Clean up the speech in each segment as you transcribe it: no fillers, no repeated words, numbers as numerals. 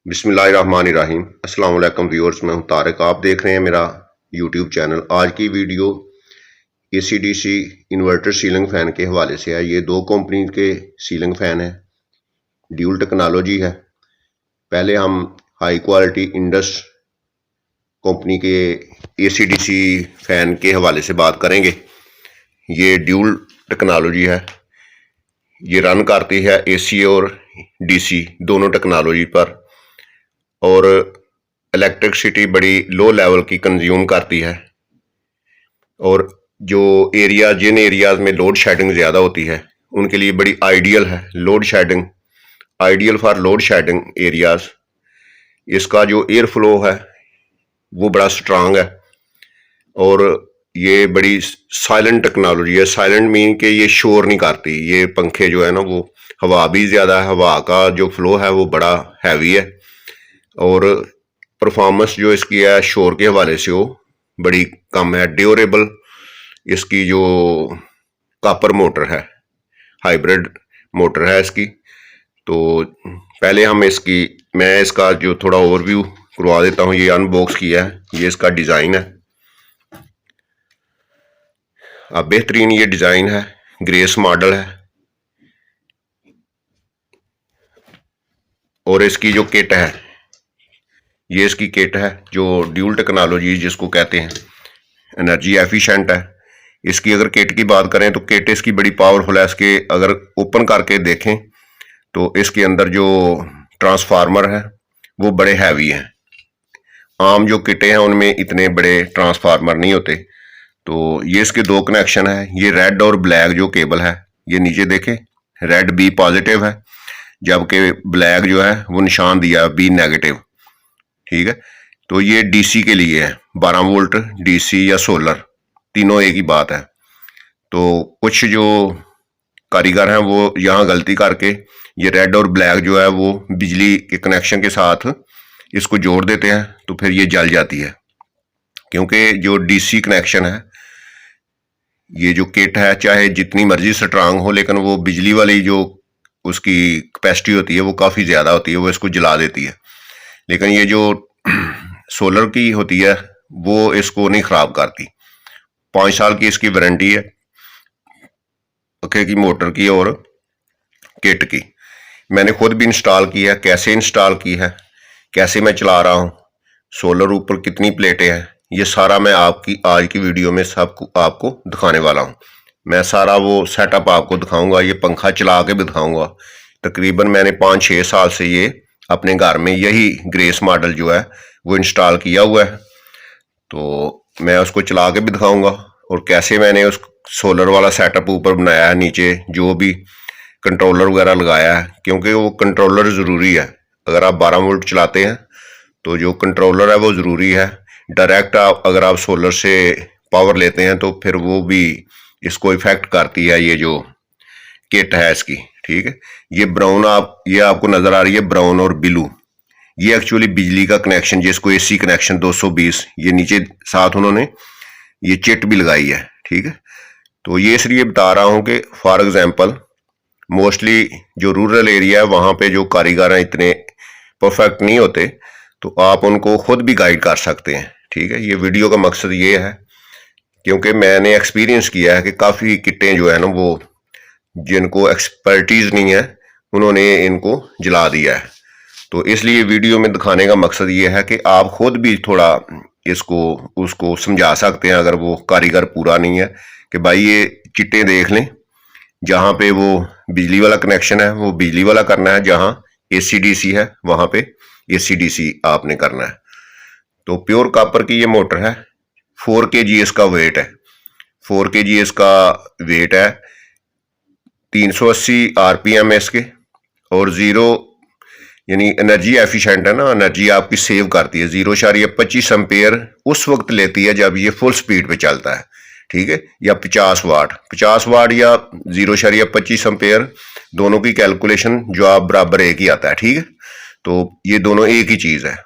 बिस्मिल्लाहिर्रहमानिर्रहीम। अस्सलाम वालेकुम व्यूअर्स, मैं हूं तारिक। आप देख रहे हैं मेरा यूट्यूब चैनल। आज की video AC DC inverter ceiling fan के हवाले से है। ये दो कंपनी के सीलिंग फ़ैन है, ड्यूल टेक्नोलॉजी है। पहले हम हाई क्वालिटी इंडस कंपनी के एसीडीसी फ़ैन के हवाले से बात करेंगे। ये ड्यूल टेक्नोलॉजी है, ये रन करती है एसी और डीसी दोनों टेक्नोलॉजी पर, और इलेक्ट्रिसिटी बड़ी लो लेवल की कंज्यूम करती है। और जो एरिया जिन एरियाज में लोड शेडिंग ज़्यादा होती है उनके लिए बड़ी आइडियल है। Load shedding ideal for load shedding areas. इसका जो एयर फ्लो है वो बड़ा स्ट्रांग है, और ये बड़ी साइलेंट टेक्नोलॉजी है। साइलेंट मीन के ये शोर नहीं करती। ये पंखे जो है ना, वो हवा भी ज़्यादा है, हवा का जो फ्लो है वो बड़ा हैवी है, और परफॉर्मेंस जो इसकी है शोर के हवाले से वो बड़ी कम है। ड्यूरेबल इसकी जो कॉपर मोटर है, हाइब्रिड मोटर है इसकी। तो पहले हम मैं इसका जो थोड़ा ओवरव्यू करवा देता हूँ। ये अनबॉक्स किया है, ये इसका डिज़ाइन है। अब बेहतरीन ये डिज़ाइन है, ग्रेस मॉडल है। और इसकी जो किट है, ये इसकी किट है जो ड्यूल टेक्नोलॉजी जिसको कहते हैं, एनर्जी एफिशिएंट है। इसकी अगर किट की बात करें तो किट इसकी बड़ी पावरफुल है। इसके अगर ओपन करके देखें तो इसके अंदर जो ट्रांसफार्मर है वो बड़े हैवी हैं। आम जो किटें हैं उनमें इतने बड़े ट्रांसफार्मर नहीं होते। तो ये इसके दो कनेक्शन है। ये रेड और ब्लैक जो केबल है, ये नीचे देखें, रेड बी पॉजिटिव है, जबकि ब्लैक जो है वो निशान दिया बी नेगेटिव। ठीक है, तो ये डीसी के लिए है, 12 वोल्ट डीसी या सोलर, तीनों एक ही बात है। तो कुछ जो कारीगर हैं वो यहाँ गलती करके ये रेड और ब्लैक जो है वो बिजली के कनेक्शन के साथ इसको जोड़ देते हैं, तो फिर ये जल जाती है। क्योंकि जो डीसी कनेक्शन है, ये जो किट है चाहे जितनी मर्जी स्ट्रांग हो, लेकिन वो बिजली वाली जो उसकी कैपेसिटी होती है वो काफ़ी ज़्यादा होती है, वो इसको जला देती है। लेकिन ये जो सोलर की होती है वो इसको नहीं ख़राब करती। 5 साल की इसकी वारंटी है, पंखे की, मोटर की और किट की। मैंने खुद भी इंस्टॉल की है। कैसे इंस्टॉल की है, कैसे मैं चला रहा हूँ, सोलर ऊपर कितनी प्लेटें हैं, ये सारा मैं आपकी आज की वीडियो में आपको दिखाने वाला हूँ। मैं सारा वो सेटअप आपको दिखाऊंगा, ये पंखा चला के भी दिखाऊंगा। तकरीबन मैंने 5-6 साल से ये अपने घर में यही ग्रेस मॉडल जो है वो इंस्टॉल किया हुआ है। तो मैं उसको चला के भी दिखाऊंगा, और कैसे मैंने उस सोलर वाला सेटअप ऊपर बनाया है, नीचे जो भी कंट्रोलर वगैरह लगाया है। क्योंकि वो कंट्रोलर ज़रूरी है। अगर आप 12 वोल्ट चलाते हैं तो जो कंट्रोलर है वो ज़रूरी है। डायरेक्ट अगर आप सोलर से पावर लेते हैं तो फिर वो भी इसको इफेक्ट करती है, ये जो किट है इसकी। ठीक है, ये ब्राउन ये आपको नज़र आ रही है, ब्राउन और ब्लू, ये एक्चुअली बिजली का कनेक्शन जिसको एसी कनेक्शन 220, ये नीचे साथ उन्होंने ये चिट भी लगाई है। ठीक है, तो ये इसलिए बता रहा हूँ कि फॉर एग्जांपल मोस्टली जो रूरल एरिया है वहाँ पे जो कारीगर हैं इतने परफेक्ट नहीं होते, तो आप उनको खुद भी गाइड कर सकते हैं। ठीक है, ये वीडियो का मकसद ये है क्योंकि मैंने एक्सपीरियंस किया है कि काफ़ी किटें जो है ना वो जिनको एक्सपर्टीज़ नहीं है उन्होंने इनको जला दिया है। तो इसलिए वीडियो में दिखाने का मकसद ये है कि आप खुद भी थोड़ा इसको उसको समझा सकते हैं अगर वो कारीगर पूरा नहीं है, कि भाई ये चिट्टे देख लें, जहाँ पे वो बिजली वाला कनेक्शन है वो बिजली वाला करना है, जहाँ एसी-डीसी है वहाँ पे एसी-डीसी आपने करना है। तो प्योर कॉपर की ये मोटर है। 4 kg इसका वेट है, 4 kg इसका वेट है। 380 RPM है इसके, और ज़ीरो यानी एनर्जी एफिशिएंट है ना, एनर्जी आपकी सेव करती है। 0.25 एम्पेयर उस वक्त लेती है जब ये फुल स्पीड पे चलता है। ठीक है, या 50 वाट या 0.25 एम्पेयर, दोनों की कैलकुलेशन जो आप बराबर एक ही आता है। ठीक है, तो ये दोनों एक ही चीज़ है।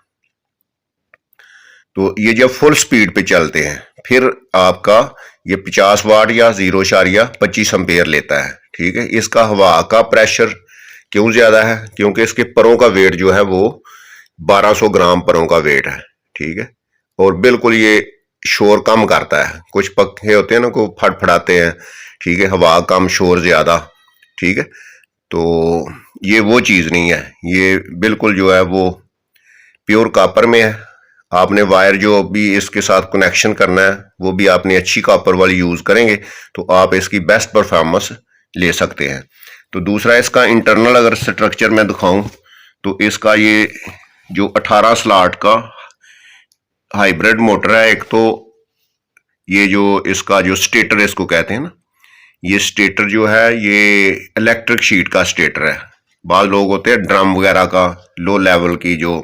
तो ये जब फुल स्पीड पे चलते हैं फिर आपका ये 50 वाट या 0.25 एम्पेयर लेता है। ठीक है, इसका हवा का प्रेशर क्यों ज़्यादा है, क्योंकि इसके परों का वेट जो है वो 1200 ग्राम परों का वेट है, ठीक है। और बिल्कुल ये शोर कम करता है। कुछ पंखे होते हैं ना को फड़फड़ाते हैं, ठीक है, हवा कम शोर ज़्यादा, ठीक है। तो ये वो चीज़ नहीं है, ये बिल्कुल जो है वो प्योर कॉपर में है। आपने वायर जो भी इसके साथ कनेक्शन करना है वो भी आपने अच्छी कॉपर वाली यूज़ करेंगे तो आप इसकी बेस्ट परफॉर्मेंस ले सकते हैं। तो दूसरा इसका इंटरनल अगर स्ट्रक्चर मैं दिखाऊं तो इसका ये जो 18 स्लॉट का हाइब्रिड मोटर है। एक तो ये जो इसका जो स्टेटर इसको कहते हैं ना, ये स्टेटर जो है ये इलेक्ट्रिक शीट का स्टेटर है। बाद लोग होते हैं ड्रम वगैरह का लो लेवल की जो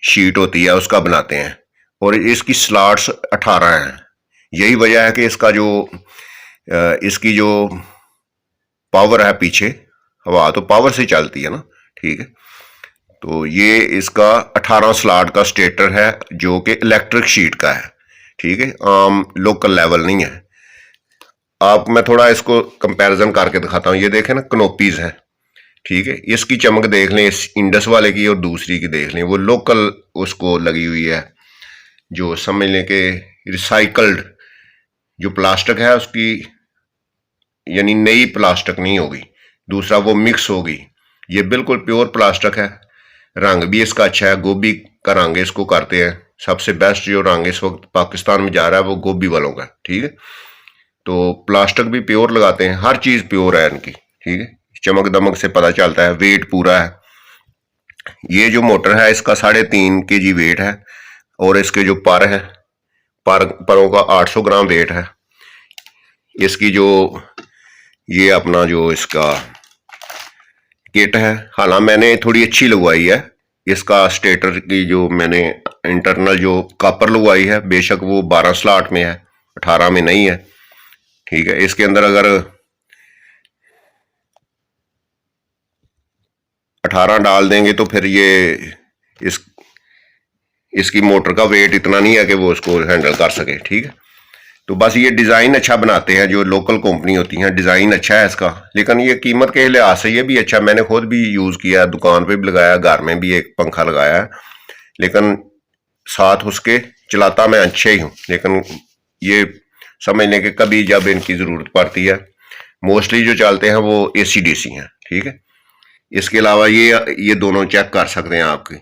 शीट होती है उसका बनाते हैं, और इसकी स्लॉट्स 18 हैं। यही वजह है कि इसका जो इसकी जो पावर है पीछे, हवा तो पावर से चलती है ना, ठीक है। तो ये इसका 18 स्लॉट का स्टेटर है जो कि इलेक्ट्रिक शीट का है, ठीक है, आम लोकल लेवल नहीं है। आप मैं थोड़ा इसको कंपैरिजन करके दिखाता हूँ। ये देखें ना, कनोपीज है, ठीक है। इसकी चमक देख लें इस इंडस वाले की, और दूसरी की देख लें, वो लोकल उसको लगी हुई है, जो समझ लें कि रिसाइकल्ड जो प्लास्टिक है उसकी, यानी नई प्लास्टिक नहीं होगी। दूसरा वो मिक्स होगी, ये बिल्कुल प्योर प्लास्टिक है। रंग भी इसका अच्छा है, गोभी का रंग इसको करते हैं। सबसे बेस्ट जो रंग इस वक्त पाकिस्तान में जा रहा है वो गोभी वालों का, ठीक है। तो प्लास्टिक भी प्योर लगाते हैं, हर चीज़ प्योर है इनकी, ठीक है। चमक दमक से पता चलता है, वेट पूरा है। ये जो मोटर है इसका 3.5 kg वेट है, और इसके जो पर है, परों का 800 ग्राम वेट है। इसकी जो ये अपना जो इसका किट है, हालांकि मैंने थोड़ी अच्छी लगवाई है। इसका स्टेटर की जो मैंने इंटरनल जो कॉपर लगवाई है, बेशक वो 12 स्लॉट में है, 18 में नहीं है, ठीक है। इसके अंदर अगर 18 डाल देंगे तो फिर ये इसकी मोटर का वेट इतना नहीं है कि वो उसको हैंडल कर सके, ठीक है। तो बस ये डिज़ाइन अच्छा बनाते हैं जो लोकल कंपनी होती हैं, डिज़ाइन अच्छा है इसका, लेकिन ये कीमत के लिहाज से ये भी अच्छा। मैंने खुद भी यूज़ किया, दुकान पे भी लगाया, घर में भी एक पंखा लगाया है, लेकिन साथ उसके चलाता मैं अच्छे ही हूँ। लेकिन ये समझ लें कि कभी जब इनकी ज़रूरत पड़ती है, मोस्टली जो चलते हैं वो AC/DC हैं, ठीक है। इसके अलावा ये दोनों चेक कर सकते हैं आपके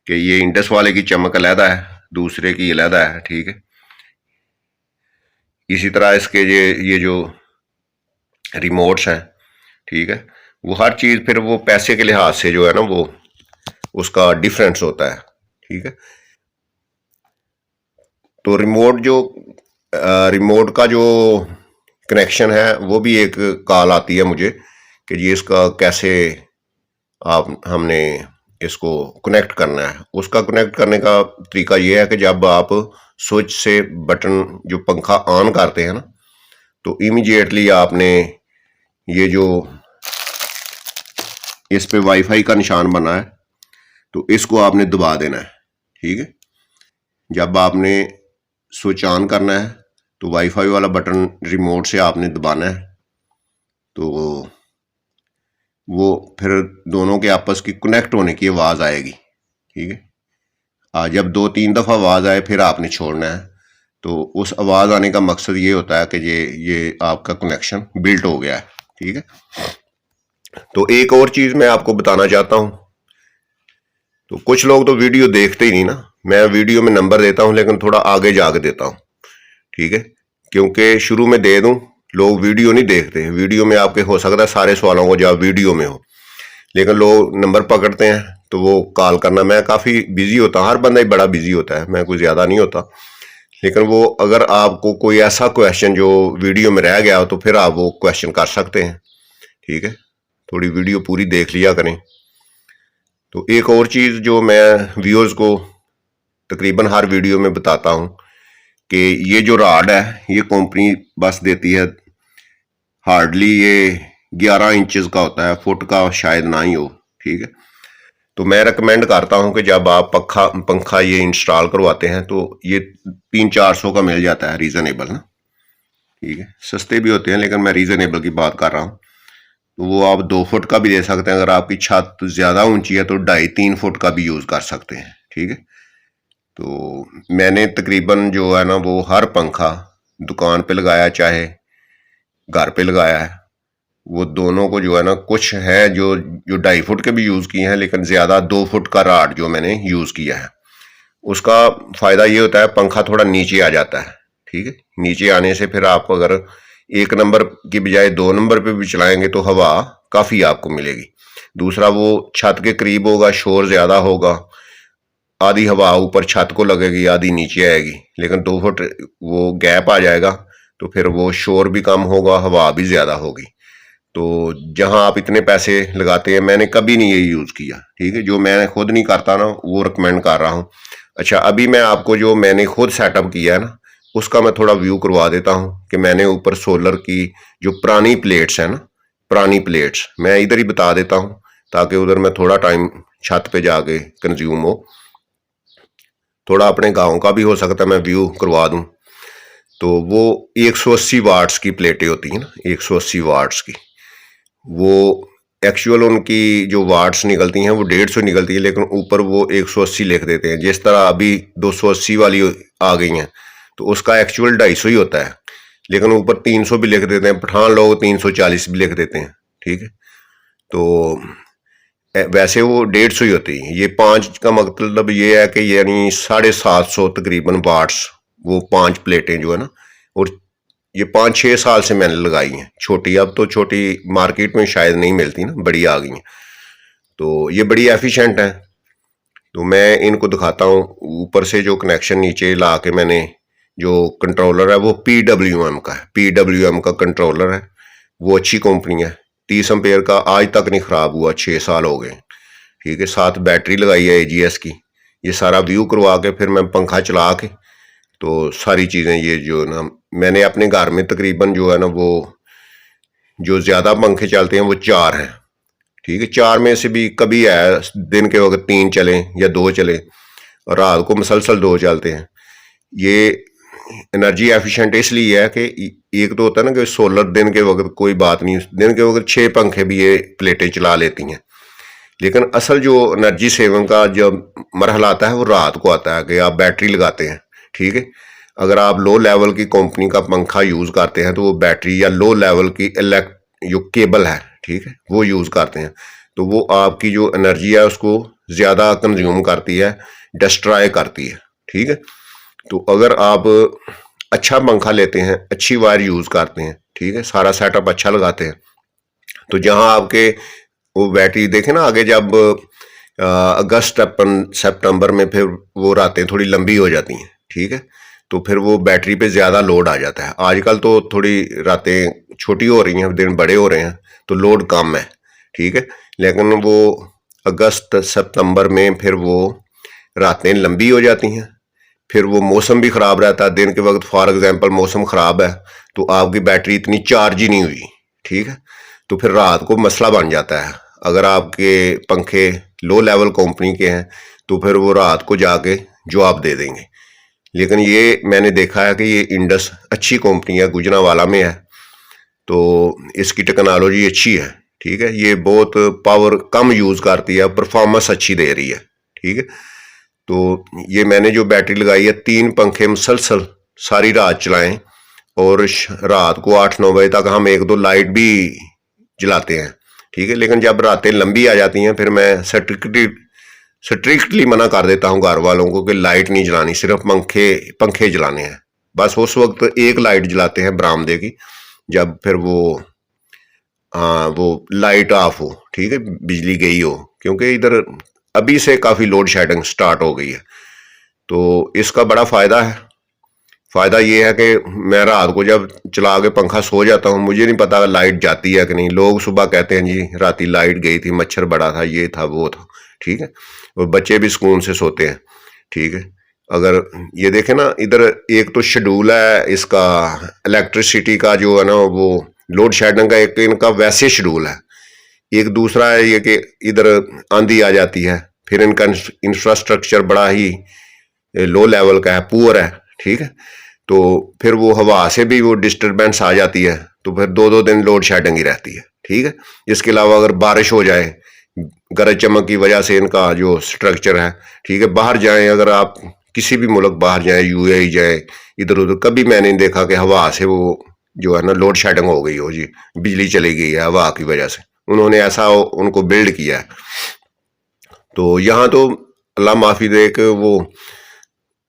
कि ये इंडस वाले की चमक अलहदा है, दूसरे की अलहदा है, ठीक है। इसी तरह इसके ये जो रिमोट्स हैं, ठीक है, वो हर चीज़ फिर वो पैसे के लिहाज से जो है ना वो उसका डिफरेंस होता है, ठीक है। तो रिमोट का जो कनेक्शन है वो भी एक कॉल आती है मुझे कि जी इसका कैसे हमने इसको कनेक्ट करना है। उसका कनेक्ट करने का तरीका ये है कि जब आप स्विच से बटन जो पंखा ऑन करते हैं ना, तो इमीडिएटली आपने ये जो इस पे वाईफाई का निशान बना है तो इसको आपने दबा देना है, ठीक है। जब आपने स्विच ऑन करना है तो वाईफाई वाला बटन रिमोट से आपने दबाना है, तो वो फिर दोनों के आपस की कनेक्ट होने की आवाज़ आएगी, ठीक है। जब 2-3 दफ़ा आवाज़ आए फिर आपने छोड़ना है। तो उस आवाज़ आने का मकसद ये होता है कि ये आपका कनेक्शन बिल्ट हो गया है, ठीक है। तो एक और चीज़ मैं आपको बताना चाहता हूँ। तो कुछ लोग तो वीडियो देखते ही नहीं ना, मैं वीडियो में नंबर देता हूँ लेकिन थोड़ा आगे जाके देता हूँ, ठीक है। क्योंकि शुरू में दे दूँ, लोग वीडियो नहीं देखते। वीडियो में आपके हो सकता है सारे सवालों को जवाब वीडियो में हो, लेकिन लोग नंबर पकड़ते हैं तो वो कॉल करना, मैं काफ़ी बिजी होता हूँ, हर बंदा ही बड़ा बिजी होता है, मैं कोई ज़्यादा नहीं होता। लेकिन वो अगर आपको कोई ऐसा क्वेश्चन जो वीडियो में रह गया हो तो फिर आप वो क्वेश्चन कर सकते हैं, ठीक है। थोड़ी वीडियो पूरी देख लिया करें। तो एक और चीज़ जो मैं व्यूअर्स को तकरीबन हर वीडियो में बताता हूँ कि ये जो राड है ये कंपनी बस देती है, हार्डली ये 11 इंचज़ का होता है, फुट का शायद ना ही हो, ठीक है। तो मैं रिकमेंड करता हूं कि जब आप पंखा ये इंस्टॉल करवाते हैं तो ये 300-400 का मिल जाता है, रीज़नेबल ना, ठीक है। सस्ते भी होते हैं लेकिन मैं रीज़नेबल की बात कर रहा हूं। तो वो आप 2 फुट का भी दे सकते हैं। अगर आपकी छत ज़्यादा ऊंची है तो 2.5-3 फुट का भी यूज़ कर सकते हैं। ठीक है, तो मैंने तकरीबन जो है ना वो हर पंखा दुकान पे लगाया चाहे घर पे लगाया है, वो दोनों को जो है ना, कुछ है जो 2.5 फुट के भी यूज़ किए हैं, लेकिन ज़्यादा 2 फुट का राड जो मैंने यूज़ किया है। उसका फ़ायदा ये होता है पंखा थोड़ा नीचे आ जाता है। ठीक है, नीचे आने से फिर आप अगर 1 नंबर की बजाय 2 नंबर पे भी चलाएंगे तो हवा काफ़ी आपको मिलेगी। दूसरा, वो छत के करीब होगा, शोर ज़्यादा होगा, आधी हवा ऊपर छत को लगेगी, आधी नीचे आएगी। लेकिन 2 फुट वो गैप आ जाएगा तो फिर वो शोर भी कम होगा, हवा भी ज़्यादा होगी। तो जहां आप इतने पैसे लगाते हैं, मैंने कभी नहीं ये यूज़ किया। ठीक है, जो मैं खुद नहीं करता ना वो रिकमेंड कर रहा हूँ। अच्छा, अभी मैं आपको जो मैंने खुद सेटअप किया है ना, उसका मैं थोड़ा व्यू करवा देता हूँ कि मैंने ऊपर सोलर की जो पुरानी प्लेट्स हैं ना, पुरानी प्लेट्स मैं इधर ही बता देता हूँ ताकि उधर मैं थोड़ा टाइम छत पे जाके कंज्यूम हो। थोड़ा अपने गाँव का भी हो सकता है मैं व्यू करवा दूँ। तो वो 180 वाट्स की प्लेटें होती हैं ना, 180 वाट्स की, वो एक्चुअल उनकी जो वाट्स निकलती हैं वो 150 निकलती है, लेकिन ऊपर वो 180 लिख देते हैं। जिस तरह अभी 280 वाली आ गई हैं तो उसका एक्चुअल 250 ही होता है, लेकिन ऊपर 300 भी लिख देते हैं। पठान लोग 340 भी लिख देते हैं। ठीक है, तो वैसे वो 150 ही होती है। ये 5 का मतलब ये है कि यानी 750 तकरीबन वाट्स, वो 5 प्लेटें जो है ना। और ये 5-6 साल से मैंने लगाई हैं छोटी। अब तो छोटी मार्केट में शायद नहीं मिलती ना, बड़ी आ गई हैं। तो ये बड़ी एफिशिएंट है। तो मैं इनको दिखाता हूँ। ऊपर से जो कनेक्शन नीचे ला के मैंने, जो कंट्रोलर है वो PWM का है, PWM का कंट्रोलर है। वो अच्छी कंपनी है, 30 एम्पेयर का, आज तक नहीं ख़राब हुआ, 6 साल हो गए। ठीक है, साथ बैटरी लगाई है AGS की। ये सारा व्यू करवा के फिर मैं पंखा चला के, तो सारी चीज़ें ये जो ना, मैंने अपने घर में तकरीबन जो है ना वो जो ज़्यादा पंखे चलते हैं वो 4 हैं। ठीक है, 4 में से भी कभी है दिन के वक्त 3 चलें या 2 चलें, और रात को मुसलसल 2 चलते हैं। ये एनर्जी एफिशिएंट इसलिए है कि एक तो होता है ना कि सोलर दिन के वक्त कोई बात नहीं, दिन के वक्त 6 पंखे भी ये प्लेटें चला लेती हैं। लेकिन असल जो एनर्जी सेविंग का जब मरहला आता है वो रात को आता है कि आप बैटरी लगाते हैं। ठीक है, अगर आप लो लेवल की कंपनी का पंखा यूज़ करते हैं तो वो बैटरी या लो लेवल की जो केबल है, ठीक है, वो यूज़ करते हैं, तो वो आपकी जो एनर्जी है उसको ज़्यादा कंज्यूम करती है, डिस्ट्रॉय करती है। ठीक है, तो अगर आप अच्छा पंखा लेते हैं, अच्छी वायर यूज़ करते हैं, ठीक है, सारा सेटअप अच्छा लगाते हैं, तो जहां आपके वो बैटरी देखें ना आगे, जब अगस्त सितंबर में फिर वो रातें थोड़ी लंबी हो जाती हैं। ठीक है, तो फिर वो बैटरी पे ज़्यादा लोड आ जाता है। आजकल तो थोड़ी रातें छोटी हो रही हैं, दिन बड़े हो रहे हैं, तो लोड कम है। ठीक है, लेकिन वो अगस्त सितंबर में फिर वो रातें लंबी हो जाती हैं। फिर वो मौसम भी ख़राब रहता है दिन के वक्त। फॉर एग्जांपल मौसम ख़राब है तो आपकी बैटरी इतनी चार्ज ही नहीं हुई। ठीक है, तो फिर रात को मसला बन जाता है। अगर आपके पंखे लो लेवल कंपनी के हैं तो फिर वो रात को जाके जवाब दे देंगे। लेकिन ये मैंने देखा है कि ये इंडस अच्छी कंपनी है, गुजरांवाला में है, तो इसकी टेक्नोलॉजी अच्छी है। ठीक है, ये बहुत पावर कम यूज़ करती है, परफॉर्मेंस अच्छी दे रही है। ठीक है, तो ये मैंने जो बैटरी लगाई है, 3 पंखे मुसलसल सारी रात चलाएं, और रात को 8-9 बजे तक हम 1-2 लाइट भी जलाते हैं। ठीक है, लेकिन जब रातें लंबी आ जाती हैं फिर मैं स्ट्रिक्टली मना कर देता हूँ घर वालों को कि लाइट नहीं जलानी, सिर्फ पंखे जलाने हैं। बस उस वक्त एक लाइट जलाते हैं बरामदे की, जब फिर वो लाइट ऑफ हो। ठीक है, बिजली गई हो, क्योंकि इधर अभी से काफ़ी लोड शेडिंग स्टार्ट हो गई है। तो इसका बड़ा फ़ायदा है। फ़ायदा ये है कि मैं रात को जब चला के पंखा सो जाता हूँ, मुझे नहीं पता लाइट जाती है कि नहीं। लोग सुबह कहते हैं जी राती लाइट गई थी, मच्छर बड़ा था, ये था वो था। ठीक है, और बच्चे भी सुकून से सोते हैं। ठीक है, अगर ये देखें ना, इधर एक तो शेड्यूल है इसका इलेक्ट्रिसिटी का जो है ना, वो लोड शेडिंग का एक इनका वैसे शेड्यूल है। एक दूसरा है ये कि इधर आंधी आ जाती है, फिर इनका इंफ्रास्ट्रक्चर बड़ा ही लो लेवल का है, पुअर है। ठीक है, तो फिर वो हवा से भी वो डिस्टरबेंस आ जाती है, तो फिर 2-2 दिन लोड शेडिंग ही रहती है। ठीक है, इसके अलावा अगर बारिश हो जाए, गरज चमक की वजह से इनका जो स्ट्रक्चर है, ठीक है, बाहर जाएं, अगर आप किसी भी मुल्क बाहर जाएं, यूएई जाए, इधर उधर, कभी मैंने नहीं देखा कि हवा से वो जो है ना लोड शेडिंग हो गई हो जी, बिजली चली गई है हवा की वजह से। उन्होंने ऐसा उनको बिल्ड किया है। तो यहाँ तो अल्लाह माफी दे के वो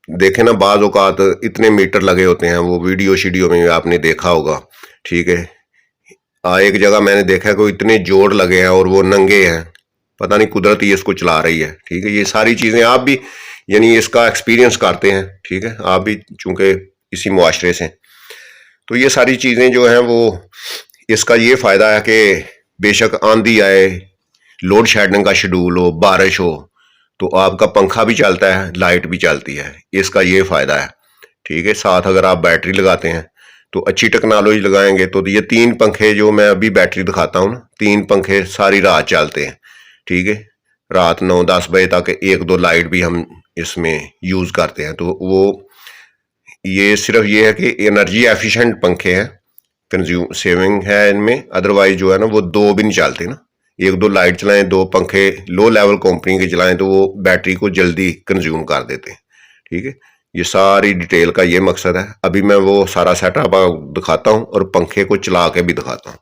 देखे ना, बाज औकात इतने मीटर लगे होते हैं, वो वीडियो शीडियो में आपने देखा होगा। ठीक है, एक जगह मैंने देखा कि इतने जोड़ लगे हैं और वो नंगे हैं, पता नहीं कुदरत ही इसको चला रही है। ठीक है, ये सारी चीजें आप भी यानी इसका एक्सपीरियंस करते हैं। ठीक है, आप भी चूंकि इसी मुआशरे से, तो ये सारी चीजें जो हैं वो, इसका ये फायदा है कि बेशक आंधी आए, लोड शेडिंग का शेड्यूल हो, बारिश हो, तो आपका पंखा भी चलता है, लाइट भी चलती है, इसका ये फायदा है। ठीक है, साथ अगर आप बैटरी लगाते हैं तो अच्छी टेक्नोलॉजी लगाएंगे तो ये 3 पंखे जो मैं अभी बैटरी दिखाता हूँ ना, 3 पंखे सारी रात चलते हैं। ठीक है, रात 9-10 बजे तक 1-2 लाइट भी हम इसमें यूज करते हैं। तो वो ये सिर्फ ये है कि एनर्जी एफिशिएंट पंखे हैं, कंज्यूम सेविंग है इनमें। अदरवाइज जो है ना वो 2 भी नहीं चलते ना, 1-2 लाइट चलाएं, 2 पंखे लो लेवल कंपनी के चलाएं तो वो बैटरी को जल्दी कंज्यूम कर देते हैं। ठीक है, ये सारी डिटेल का ये मकसद है। अभी मैं वो सारा सेटअप दिखाता हूँ और पंखे को चला के भी दिखाता हूँ।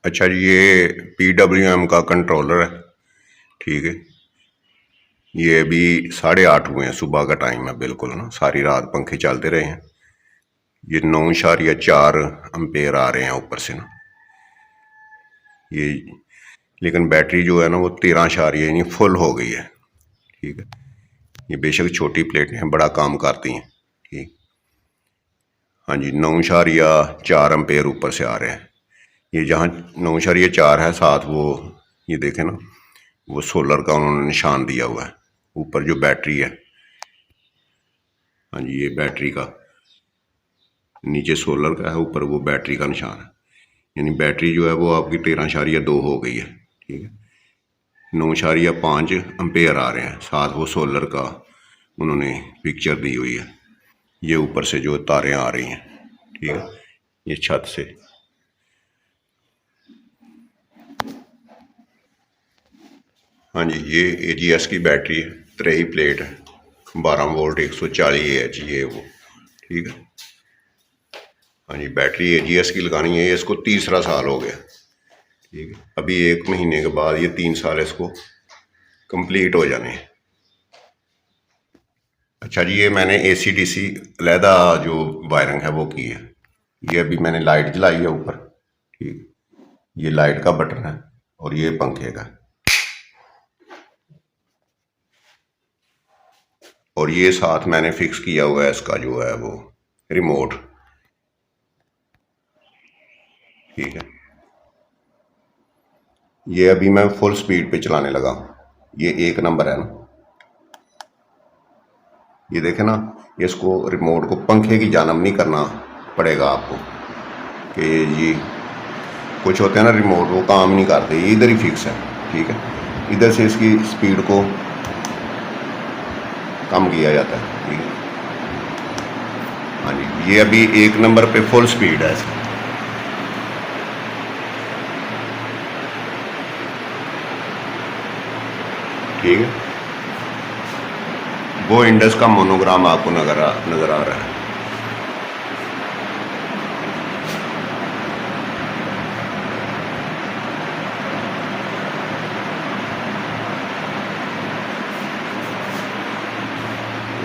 अच्छा जी, ये PWM का कंट्रोलर है। ठीक है, ये अभी 8:30 हुए हैं, सुबह का टाइम है बिल्कुल ना, सारी रात पंखे चलते रहे हैं। ये 9.4 एम्पेयर आ रहे हैं ऊपर से ना ये, लेकिन बैटरी जो है ना वो 13 यानी फुल हो गई है। ठीक है, ये बेशक छोटी प्लेटें हैं, बड़ा काम करती हैं। ठीक, हाँ जी, 9.4 एम्पेयर ऊपर से आ रहे हैं। ये जहाँ 9.4 है, साथ वो ये देखें ना, वो सोलर का उन्होंने निशान दिया हुआ है ऊपर जो बैटरी है। हाँ जी, ये बैटरी का, नीचे सोलर का है, ऊपर वो बैटरी का निशान है। यानी बैटरी जो है वो आपकी 13.2 हो गई है। ठीक है, 9.5 एम्पेयर आ रहे हैं, साथ वो सोलर का उन्होंने पिक्चर दी हुई है। ये ऊपर से जो तारें आ रही हैं, ठीक है, ये छत से। हाँ जी, ये AGS की बैटरी है, 3 प्लेट है, 12 वोल्ट 140 Ah ये वो। ठीक है, हाँ जी, बैटरी AGS की लगानी है। इसको 3रा साल हो गया। ठीक है, अभी 1 महीने के बाद ये 3 साल इसको कंप्लीट हो जाने हैं। अच्छा जी, ये मैंने AC/DC अलहदा जो वायरिंग है वो की है। ये अभी मैंने लाइट जलाई है ऊपर। ठीक, ये लाइट का बटन है और ये पंखे का, और ये साथ मैंने फिक्स किया हुआ है इसका जो है वो रिमोट। ठीक है, ये अभी मैं फुल स्पीड पे चलाने लगा हूँ। ये 1 नंबर है ना, ये देखे ना, इसको रिमोट को पंखे की जानब नहीं करना पड़ेगा आपको कि ये कुछ होते हैं ना रिमोट वो काम नहीं करते, ये इधर ही फिक्स है। ठीक है, इधर से इसकी स्पीड को कम किया जाता है। ठीक है, हाँ जी, ये अभी 1 नंबर पे फुल स्पीड है इसकी। ठीक है, वो इंडस का मोनोग्राम आपको नजर आ रहा है।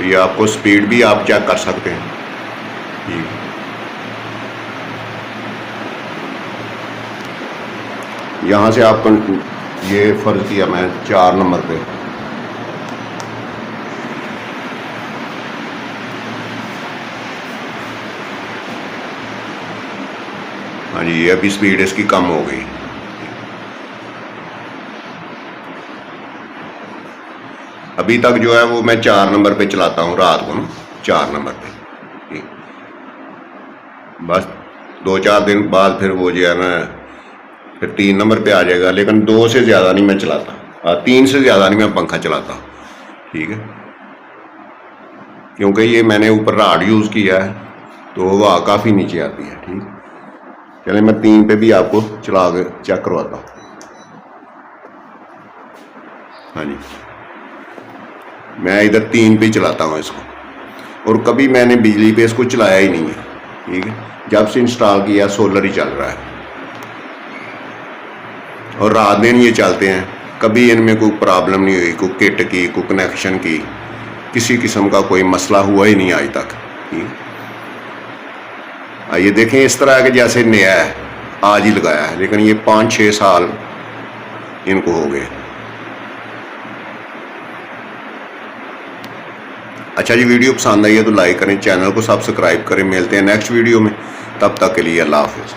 तो ये आपको स्पीड भी आप चेक कर सकते हैं। ठीक, यहाँ से आप ये फ़र्ज़ किया मैं 4 नंबर पे, हाँ जी, ये अभी स्पीड इसकी कम हो गई। अभी तक जो है वो मैं 4 नंबर पे चलाता हूँ रात को ना, 4 नंबर पे। ठीक, बस 2-4 दिन बाद फिर वो जो है ना फिर 3 नंबर पे आ जाएगा, लेकिन 2 से ज़्यादा नहीं मैं चलाता, 3 से ज़्यादा नहीं मैं पंखा चलाता। ठीक है, क्योंकि ये मैंने ऊपर राड यूज़ किया है तो हवा काफ़ी नीचे आती है। ठीक, चले मैं 3 पे भी आपको चला के चेक करवाता हूँ। हाँ जी, मैं इधर 3 पे ही चलाता हूँ इसको, और कभी मैंने बिजली पे इसको चलाया ही नहीं है। ठीक है, जब से इंस्टॉल किया सोलर ही चल रहा है और रात दिन ये चलते हैं, कभी इनमें कोई प्रॉब्लम नहीं हुई, कोई किट की, कोई कनेक्शन की, किसी किस्म का कोई मसला हुआ ही नहीं आज तक। ठीक, ये देखें इस तरह के जैसे नया है, आज ही लगाया है, लेकिन ये 5-6 साल इनको हो गए। अच्छा जी, वीडियो पसंद आई है तो लाइक करें, चैनल को सब्सक्राइब करें। मिलते हैं नेक्स्ट वीडियो में, तब तक के लिए अल्लाह हाफिज़।